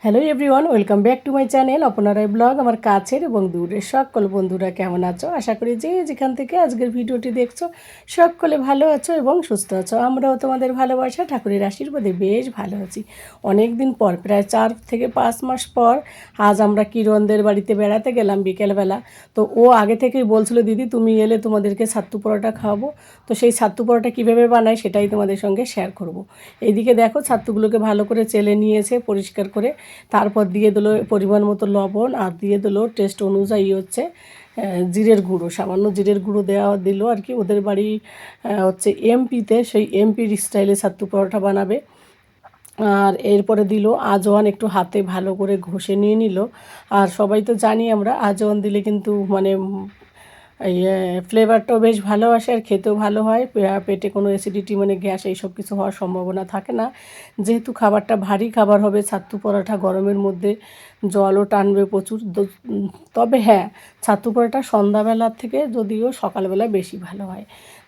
Hello everyone, welcome back to my channel অপনারাই blog. আমার কাছের এবং দূরের সকল বন্ধুরা কেমন আছো? আশা করি যে যেখান থেকে আজকের ভিডিওটি দেখছো সকলে ভালো আছো এবং সুস্থ আছো। আমরাও তোমাদের ভালোবাসা ঠাকুরের আশীর্বাদে বেশ ভালো আছি। অনেক দিন পর, প্রায় 4 থেকে 5 মাস পর আজ আমরা কিরণদের বাড়িতে বেড়াতে গেলাম বিকেলবেলা। তো ও আগে থেকেই বলছিল, দিদি তুমি এলে তোমাদেরকে ছাত্তু পরোটা খাওয়াবো। তো সেই ছাত্তু পরোটা কীভাবে বানায় সেটাই তোমাদের সঙ্গে শেয়ার করব। এইদিকে দেখো ছাত্তুগুলোকে ভালো করে চেলে নিয়েছে পরিষ্কার করে, তারপর দিয়ে দিল পরিমাণ মতো লবণ, আর দিয়ে দিল টেস্ট অনুযায়ী হচ্ছে জিরের গুঁড়ো, সামান্য জিরের গুঁড়ো দেওয়া দিল আর কি। ওদের বাড়ি হচ্ছে এমপিতে, সেই এমপির স্টাইলে ছাত্তু পরোটা বানাবে। আর এরপরে দিল আজওয়ান, একটু হাতে ভালো করে ঘষে নিয়ে নিল। আর সবাই তো জানি আমরা আজওয়ান দিলে কিন্তু মানে এই ফ্লেভারটাও বেশ ভালো আসে আর খেতেও ভালো হয়, পেটে কোনো অ্যাসিডিটি মানে গ্যাস এইসব কিছু হওয়ার সম্ভাবনা থাকে না। যেহেতু খাবারটা ভারী খাবার হবে, ছাত্তু পরোটা গরমের মধ্যে জলও টানবে প্রচুর। তবে হ্যাঁ, ছাত্তু পরোটা সন্ধ্যাবেলার থেকে যদিও সকালবেলা বেশি ভালো হয়।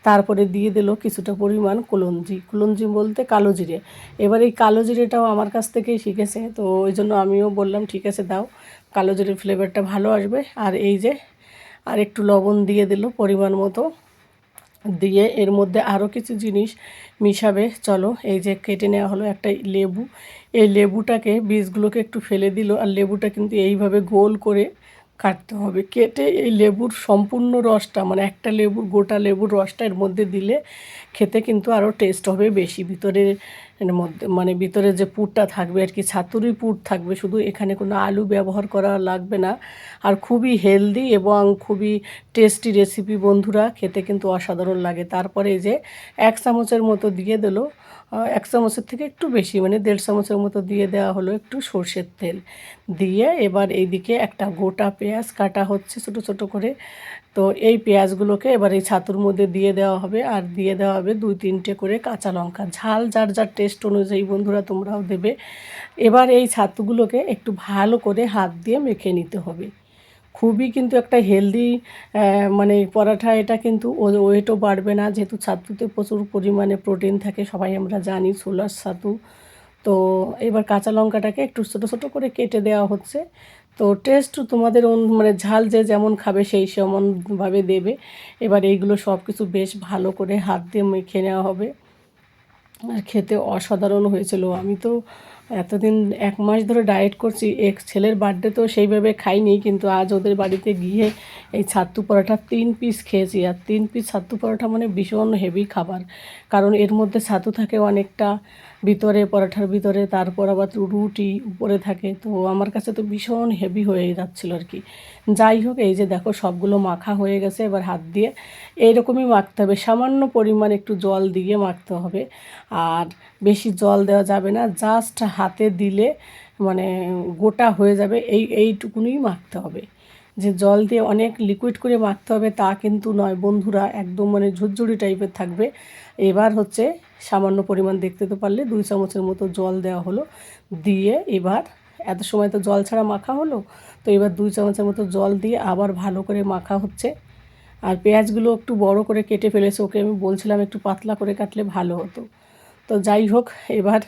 তারপরে দিয়ে দিল কিছুটা পরিমাণ কলঞ্জি, কলঞ্জি বলতে কালো জিরে। এবার এই কালো জিরেটাও আমার কাছ থেকেই শিখেছে, তো ওই জন্য আমিও বললাম ঠিক আছে দাও, কালো জিরের ফ্লেভারটা ভালো আসবে। আর এই যে আর একটু লবণ দিয়ে দিল পরিমাণ মতো, দিয়ে এর মধ্যে আরও কিছু জিনিস মিশাবে। চলো, এই যে কেটে নেওয়া হলো একটা লেবু, এই লেবুটাকে বীজগুলোকে একটু ফেলে দিল। আর লেবুটা কিন্তু এইভাবে গোল করে কাটতে হবে, কেটে এই লেবুর সম্পূর্ণ রসটা মানে একটা লেবুর গোটা লেবুর রসটা এর মধ্যে দিলে খেতে কিন্তু আরও টেস্ট হবে বেশি। ভিতরের এর মধ্যে মানে ভিতরে যে পুরটা থাকবে আর কি, ছাতুরই পুর থাকবে শুধু, এখানে কোনো আলু ব্যবহার করা লাগবে না। আর খুবই হেলদি এবং খুবই টেস্টি রেসিপি বন্ধুরা, খেতে কিন্তু অসাধারণ লাগে। তারপরে এই যে 1 চামচের মতো দিয়ে দিল, 1 চামচের থেকে একটু বেশি মানে 1.5 চামচের মতো দিয়ে দেওয়া হলো একটু সর্ষের তেল দিয়ে। এবার এইদিকে একটা গোটা পেঁয়াজ কাটা হচ্ছে ছোটো ছোটো করে। তো এই পেঁয়াজগুলোকে এবার এই ছাতুর মধ্যে দিয়ে দেওয়া হবে, আর দিয়ে দেওয়া হবে 2-3টে করে কাঁচা লঙ্কা। ঝাল যার যার টেস্ট অনুযায়ী বন্ধুরা তোমরাও দেবে। এবার এই ছাতুগুলোকে একটু ভালো করে হাত দিয়ে মেখে নিতে হবে। খুবই কিন্তু একটা হেলদি মানে পরাঠা, এটা কিন্তু ওয়েটও বাড়বে না, যেহেতু ছাতুতে প্রচুর পরিমাণে প্রোটিন থাকে, সবাই আমরা জানি ছোলার ছাতু। তো এবার কাঁচা লঙ্কাটাকে একটু ছোটো ছোটো করে কেটে দেওয়া হচ্ছে। তো টেস্ট তোমাদের মানে ঝাল যে যেমন খাবে সেই সেমনভাবে দেবে। এবার এইগুলো সব কিছু বেশ ভালো করে হাত দিয়ে মেখে নেওয়া হবে। আর খেতে অসাধারণ হয়েছিল। আমি তো এতদিন 1 মাস ধরে ডায়েট করছি, ছেলের বার্থডে তো সেইভাবে খাইনি, কিন্তু আজ ওদের বাড়িতে গিয়ে এই ছাত্তু পরোটা 3 পিস খেয়েছি। আর 3 পিস ছাত্তু পরোটা মানে ভীষণ হেভি খাবার, কারণ এর মধ্যে ছাতু থাকে অনেকটা ভিতরে, পরোটার ভিতরে, তারপর আবার রুটি উপরে থাকে। তো আমার কাছে তো ভীষণ হেভি হয়ে যাচ্ছিলো আর কি। যাই হোক, এই যে দেখো সবগুলো মাখা হয়ে গেছে। এবার হাত দিয়ে এইরকমই মাখতে হবে, সামান্য পরিমাণ একটু জল দিয়ে মাখতে হবে। আর বেশি জল দেওয়া যাবে না, জাস্ট হাতে দিলে মানে গোটা হয়ে যাবে, এইটুকুনি মাখতে হবে। যে জল দিয়ে অনেক লিকুইড করে মাখতে হবে তা কিন্তু নয় বন্ধুরা, একদম মানে ঝুরঝুরি টাইপের থাকবে। এবার হচ্ছে সামান্য পরিমাণ, দেখতে তো পারলে 2 চামচের মতো জল দেওয়া হলো, দিয়ে এবার এত সময় তো জল ছাড়া মাখা হলো, তো এবার 2 চামচের মতো জল দিয়ে আবার ভালো করে মাখা হচ্ছে। আর পেঁয়াজগুলো একটু বড় করে কেটে ফেলেছে, ওকে আমি বলছিলাম একটু পাতলা করে কাটলে ভালো হতো। তো যাই হোক, এবার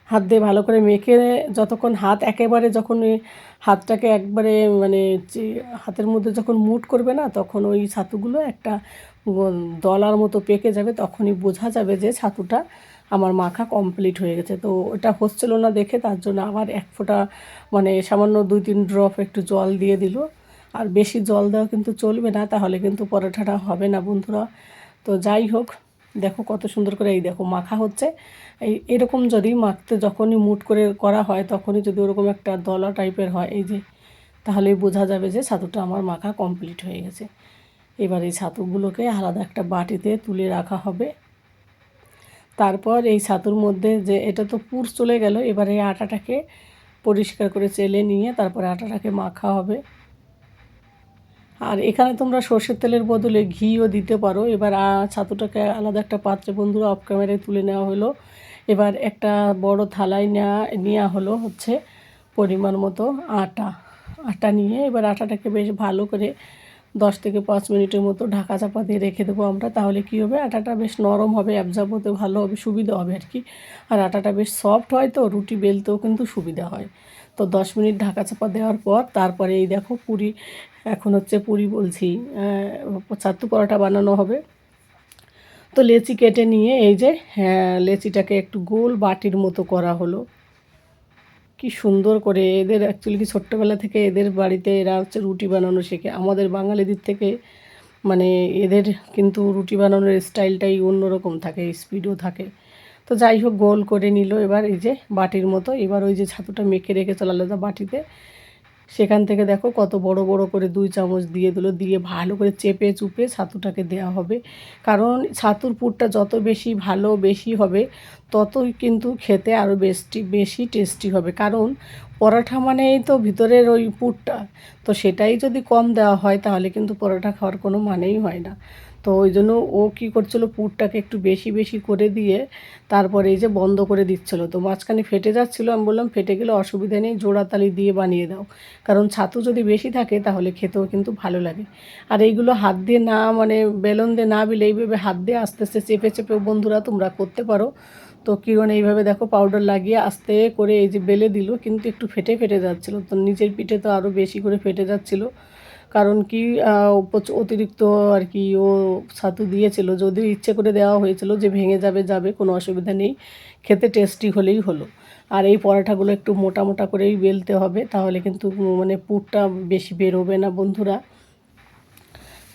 হাত দিয়ে ভালো করে মেখে যতক্ষণ হাত একেবারে, যখন ওই হাতটাকে একবারে মানে হাতের মধ্যে যখন মুট করবে না, তখন ওই ছাতুগুলো একটা দলার মতো পেকে যাবে, তখনই বোঝা যাবে যে ছাতুটা আমার মাখা কমপ্লিট হয়ে গেছে। তো ওটা হচ্ছিল না দেখে তার জন্য আবার 1 ফোঁটা মানে সামান্য 2-3 ড্রপ একটু জল দিয়ে দিল। আর বেশি জল দেওয়া কিন্তু চলবে না, তাহলে কিন্তু পরোটাটা হবে না বন্ধুরা। তো যাই হোক, দেখো কত সুন্দর করে এই দেখো মাখা হচ্ছে। এরকম যদি মাখতে যখনই মুট করে করা হয়, তখনই যদি ওরকম একটা দলা টাইপের হয়, এই যে, তাহলেই বোঝা যাবে যে ছাতুটা আমার মাখা কমপ্লিট হয়ে গেছে। এবার এই ছাতুগুলোকে আলাদা একটা বাটিতে তুলে রাখা হবে। তারপর এই ছাতুর মধ্যে যে এটা তো পুর চলে গেল, এবার এই আটাটাকে পরিষ্কার করে চেলে নিয়ে তারপরে আটাটাকে মাখা হবে। আর এখানে তোমরা সর্ষের তেলের বদলে ঘিও দিতে পারো। এবার ছাতুটাকে আলাদা একটা পাত্রে বন্ধুরা অফ ক্যামেরায় তুলে নেওয়া হলো। এবার একটা বড় থালায় নেওয়া হলো হচ্ছে পরিমাণ মতো আটা নিয়ে, এবার আটাটাকে বেশ ভালো করে 10 থেকে 5 মিনিটের মতো ঢাকা চাপা দিয়ে রেখে দেবো আমরা। তাহলে কী হবে, আটাটা বেশ নরম হবে, অ্যাবজর্ব হতে ভালো হবে, সুবিধা হবে আর কি। আর আটাটা বেশ সফট হয়, তো রুটি বেলতেও কিন্তু সুবিধা হয়। তো 10 মিনিট ঢাকা চাপা দেওয়ার পর তারপরে এই দেখো পুরি, এখন হচ্ছে পুরি বলছি, ছাতু পরোটা বানানো হবে। তো লেচি কেটে নিয়ে এই যে লেচিটাকে একটু গোল বাটির মতো করা হলো। কি সুন্দর করে, এদের অ্যাকচুয়ালি কি ছোট্টবেলা থেকে এদের বাড়িতে এরা হচ্ছে রুটি বানানো শেখে। আমাদের বাঙালিদের থেকে মানে এদের কিন্তু রুটি বানানোর স্টাইলটাই অন্যরকম থাকে, স্পিডও থাকে। তো যাই হোক, গোল করে নিল এবার এই যে বাটির মতো। এবার ওই যে ছাতুটা মেখে রেখেছিল আলাদা বাটিতে, সেখান থেকে দেখো কত বড় বড় করে 2 চামচ দিয়ে দিল, দিয়ে ভালো করে চেপে চুপে ছাতুটাকে দেওয়া হবে। কারণ ছাতুর পুরটা যত বেশি ভালো বেশি হবে, ততই কিন্তু খেতে আরও বেশি টেস্টি হবে। কারণ পরোটা মানেই তো ভিতরের ওই পুরটা, তো সেটাই যদি কম দেওয়া হয় তাহলে কিন্তু পরোটা খাওয়ার কোনো মানেই হয় না। তো ওই জন্য ও কী করছিল, পুরটাকে একটু বেশি বেশি করে দিয়ে তারপরে এই যে বন্ধ করে দিচ্ছিলো। তো মাঝখানে ফেটে যাচ্ছিলো, আমি বললাম ফেটে গেলে অসুবিধা নেই, জোড়া তালি দিয়ে বানিয়ে দাও। কারণ ছাতু যদি বেশি থাকে তাহলে খেতেও কিন্তু ভালো লাগে। আর এইগুলো হাত দিয়ে না, মানে বেলন দিয়ে না বিলে এইভাবে হাত দিয়ে আস্তে আস্তে চেপে চেপেও বন্ধুরা তোমরা করতে পারো। তো কিরণ এইভাবে দেখো পাউডার লাগিয়ে আস্তে করে এই যে বেলে দিল, কিন্তু একটু ফেটে ফেটে যাচ্ছিলো। তো নিচের পিঠে তো আরও বেশি করে ফেটে যাচ্ছিলো। কারণ কি অতিরিক্ত আর কি ও ছাতু দিয়েছিল, যদিও ইচ্ছে করে দেওয়া হয়েছিল যে ভেঙে যাবে যাবে কোনো অসুবিধা নেই, খেতে টেস্টি হলেই হলো। আর এই পরোটাগুলো একটু মোটা মোটা করেই বেলতে হবে, তাহলে কিন্তু মানে পুরটা বেশি বেরোবে না বন্ধুরা।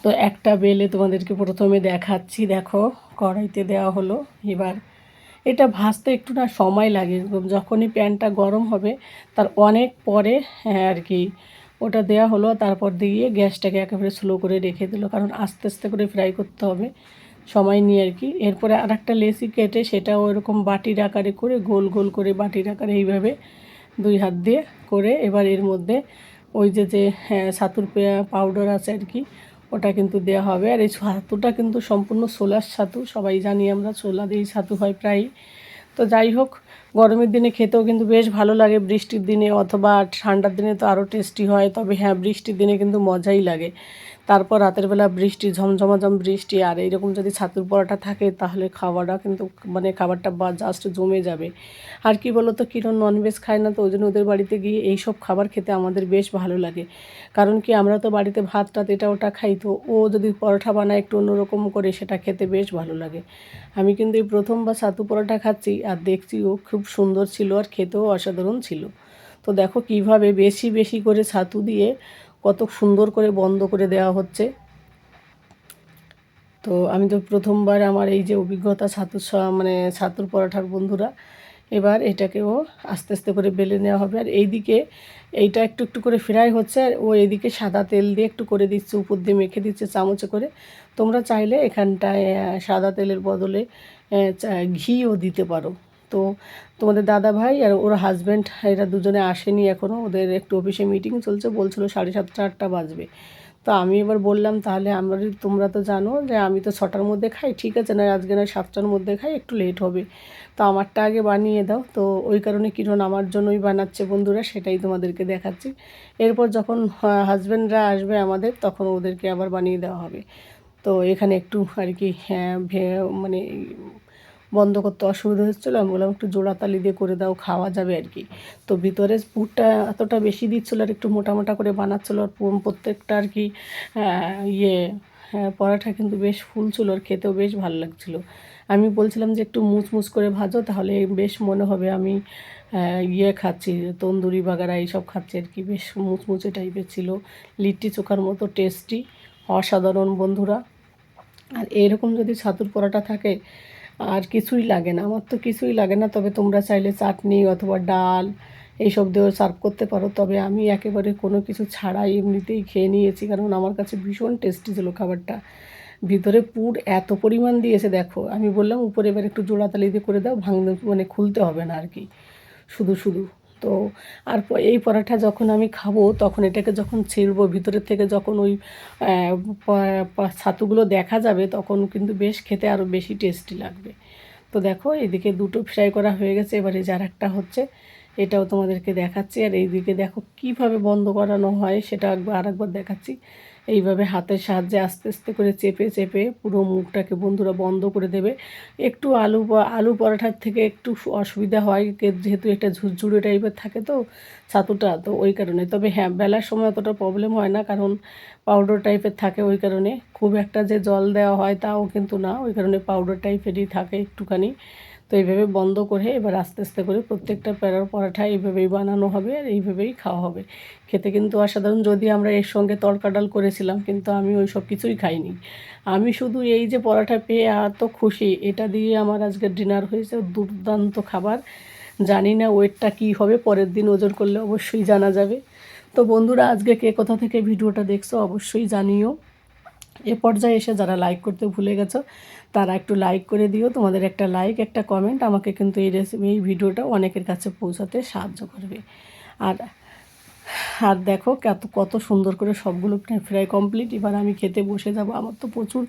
তো একটা বেলে তোমাদেরকে প্রথমে দেখাচ্ছি, দেখো কড়াইতে দেওয়া হলো। এবার এটা ভাজতে একটু না সময় লাগে, যখনই প্যানটা গরম হবে তার অনেক পরে আর কি ওটা দেওয়া হলো। তারপর দিয়ে গ্যাসটাকে একেবারে স্লো করে রেখে দিল, কারণ আস্তে আস্তে করে ফ্রাই করতে হবে সময় নিয়ে আর কি। এরপরে আর একটা লেচি কেটে সেটাও এরকম বাটির আকারে করে গোল গোল করে বাটির আকারে এইভাবে 2 হাত দিয়ে করে এবার এর মধ্যে ওই যে ছাতুর পাউডার আছে আর কি, ওটা কিন্তু দেওয়া হবে। আর এই ছাতুটা কিন্তু সম্পূর্ণ ছোলার ছাতু, সবাই জানি আমরা ছোলা দিয়েই ছাতু হয় প্রায়। তো যাই হোক, গরমের দিনে খেতেও কিন্তু বেশ ভালো লাগে, বৃষ্টির দিনে অথবা ঠান্ডার দিনে তো আরও টেস্টি হয়। তবে হ্যাঁ, বৃষ্টির দিনে কিন্তু মজাই লাগে। তারপর রাতের বেলা বৃষ্টি, ঝমঝমাঝম বৃষ্টি, আর এইরকম যদি ছাতুর পরোটা থাকে তাহলে খাওয়াটা কিন্তু মানে খাবারটা বা জাস্ট জমে যাবে। আর কি বলো তো, কিরণ ননভেজ খায় না, তো ওই জন্য ওদের বাড়িতে গিয়ে এইসব খাবার খেতে আমাদের বেশ ভালো লাগে। কারণ কি আমরা তো বাড়িতে ভাত টাত এটা ওটা খাই, তো ও যদি পরোটা বানায় একটু অন্যরকম করে, সেটা খেতে বেশ ভালো লাগে। আমি কিন্তু এই প্রথমবার ছাতু পরোটা খাচ্ছি, আর দেখছি ও খুব সুন্দর ছিল আর খেতেও অসাধারণ ছিল। তো দেখো কিভাবে বেশি বেশি করে ছাতু দিয়ে কত সুন্দর করে বন্ধ করে দেওয়া হচ্ছে। তো আমি তো প্রথমবার আমার এই যে অভিজ্ঞতা মানে ছাতুর পরোটার বন্ধুরা। এবার এটাকেও আস্তে আস্তে করে বেলে নেওয়া হবে। আর এইদিকে এইটা একটু একটু করে ফ্রাই হচ্ছে, আর ও এদিকে সাদা তেল দিয়ে একটু করে দিচ্ছে, উপর দিয়ে মেখে দিচ্ছে চামচে করে। তোমরা চাইলে এখানটায় সাদা তেলের বদলে ঘিও দিতে পারো। তো তোমাদের দাদা ভাই আর ওর হাজব্যান্ড এরা দুজনে আসেনি এখনও, ওদের একটু অফিসে মিটিং চলছে, বলছিল 7:30 8টা বাজবে। তো আমি এবার বললাম তাহলে তোমরা তো জানো যে আমি তো 6টার মধ্যে খাই, ঠিক আছে না আজকে না 7টার মধ্যে খাই, একটু লেট হবে, তো আমারটা আগে বানিয়ে দাও। তো ওই কারণে কিরণ আমার জন্যই বানাচ্ছে বন্ধুরা, সেটাই তোমাদেরকে দেখাচ্ছি। এরপর যখন হাজব্যান্ডরা আসবে আমাদের, তখন ওদেরকে আবার বানিয়ে দেওয়া হবে। তো এখানে একটু আর কি মানে বন্ধ করতে অসুবিধা হচ্ছিলো, আমি বললাম একটু জোড়া তালি দিয়ে করে দাও, খাওয়া যাবে আর কি। তো ভিতরে পুরটা এতটা বেশি দিচ্ছিলো আর একটু মোটা মোটা করে বানাচ্ছিলো, আর প্রত্যেকটা আর কি পরাঠা কিন্তু বেশ ফুলছিল, আর খেতেও বেশ ভালো লাগছিলো। আমি বলছিলাম যে একটু মুচমুচ করে ভাজো, তাহলে বেশ মনে হবে আমি খাচ্ছি, তন্দুরি বাগারা এইসব খাচ্ছি আর কি। বেশ মুচমুচে টাইপের ছিল, লিট্টি চোখার মতো টেস্টি, অসাধারণ বন্ধুরা। আর এরকম যদি ছাতুর পরোটা থাকে আর কিছুই লাগে না, আমার তো কিছুই লাগে না। তবে তোমরা চাইলে চাটনি অথবা ডাল এইসব দিয়েও সার্ভ করতে পারো, তবে আমি একেবারে কোনো কিছু ছাড়াই এমনিতেই খেয়ে নিয়েছি, কারণ আমার কাছে ভীষণ টেস্টি ছিল খাবারটা। ভিতরে পুর এত পরিমাণ দিয়েছে দেখো, আমি বললাম উপরে এবার একটু জোড়াতালি দিয়ে করে দাও, ভাঙতে মানে খুলতে হবে না আর কি, শুধু শুধু। তো আর এই পরোটা যখন আমি খাবো, তখন এটাকে যখন ছিঁড়বো ভিতরের থেকে, যখন ওই ছাতুগুলো দেখা যাবে, তখন কিন্তু বেশ খেতে আরও বেশি টেস্টি লাগবে। তো দেখো এদিকে দুটো ফ্রাই করা হয়ে গেছে, এবারে যার একটা হচ্ছে এটাও তোমাদেরকে দেখাচ্ছি। আর এইদিকে দেখো কিভাবে বন্ধ করানো হয় সেটা আরেকবার দেখাচ্ছি। এইভাবে হাতের সাহায্যে আস্তে আস্তে করে চেপে চেপে পুরো মুখটাকে বন্ধুরা বন্ধ করে দেবে। একটু আলু পরাঠার থেকে একটু অসুবিধা হয় যেহেতু একটা ঝুরঝুরে টাইপের থাকে তো ছাতুটা, তো ওই কারণে। তবে হ্যাঁ, বেলার সময় অতটা প্রবলেম হয় না, কারণ পাউডার টাইপের থাকে, ওই কারণে খুব একটা যে জল দেওয়া হয় তাও কিন্তু না, ওই কারণে পাউডার টাইপেরই থাকে একটুখানি। তো এইভাবে বন্ধ করে এবার আস্তে আস্তে করে প্রত্যেকটা পরাঠা এইভাবেই বানানো হবে আর এইভাবেই খাওয়া হবে। খেতে কিন্তু অসাধারণ। যদি আমরা এর সঙ্গে তড়কা ডাল করেছিলাম, কিন্তু আমি ওই সব কিছুই খাইনি। আমি শুধু এই যে পরাঠা পেয়ে এত খুশি, এটা দিয়ে আমার আজকের ডিনার হয়েছে। দুর্দান্ত খাবার। জানি না ওয়েটটা কী হবে, পরের দিন ওজন করলে অবশ্যই জানা যাবে। তো বন্ধুরা, আজকে কে কোথা থেকে ভিডিওটা দেখছো অবশ্যই জানিও। এ পর্যায়ে এসে যারা লাইক করতে ভুলে গেছো তারা একটু লাইক করে দিও। তোমাদের একটা লাইক, একটা কমেন্ট আমাকে কিন্তু এই ভিডিওটা অনেকের কাছে পৌঁছাতে সাহায্য করবে। আর আর দেখো কত কত সুন্দর করে সবগুলো ফ্রাই কমপ্লিট। এবার আমি খেতে বসে যাব। আমার তো প্রচুর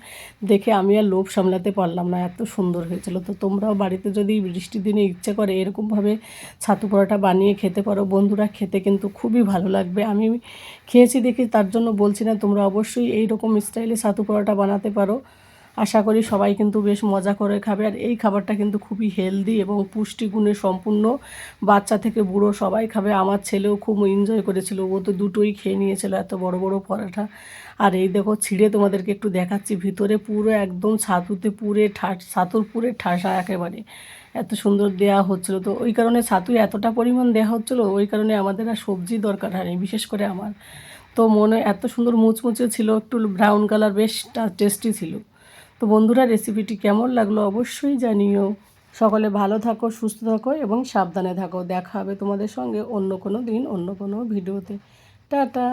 দেখে আমি আর লোভ সামলাতে পারলাম না, এত সুন্দর হয়েছিল। তো তোমরাও বাড়িতে যদি বৃষ্টির দিনে ইচ্ছে করে এরকমভাবে ছাতু পরোটা বানিয়ে খেতে পারো বন্ধুরা, খেতে কিন্তু খুবই ভালো লাগবে। আমি খেয়েছি দেখি, তার জন্য বলছি না, তোমরা অবশ্যই এই রকম স্টাইলে ছাতু পরোটা বানাতে পারো। আশা করি সবাই কিন্তু বেশ মজা করে খাবে। আর এই খাবারটা কিন্তু খুবই হেলদি এবং পুষ্টিগুণে সম্পূর্ণ। বাচ্চা থেকে বুড়ো সবাই খাবে। আমার ছেলেও খুব এনজয় করেছিল, ও তো দুটোই খেয়ে নিয়েছিল, এত বড় বড় পরোটা। আর এই দেখো ছিঁড়ে তোমাদেরকে একটু দেখাচ্ছি, ভিতরে পুরো একদম ছাতুতে পুরে ছাতুর পুরে ঠাসা একেবারে, এত সুন্দর দেয়া হচ্ছিল। তো ওই কারণে ছাতু এতটা পরিমাণ দেওয়া হচ্ছিলো, ওই কারণে আমাদের আর সবজি দরকার হয়নি, বিশেষ করে আমার। তো মনে এত সুন্দর মুচমুচে ছিল, একটু ব্রাউন কালার, বেশ টেস্টি ছিল। তো বন্ধুরা, রেসিপিটি কেমন লাগলো অবশ্যই জানিও। সকলে ভালো থাকো, সুস্থ থাকো এবং সাবধানে থাকো। দেখা হবে তোমাদের সঙ্গে অন্য কোনো দিন অন্য কোনো ভিডিওতে। টাটা।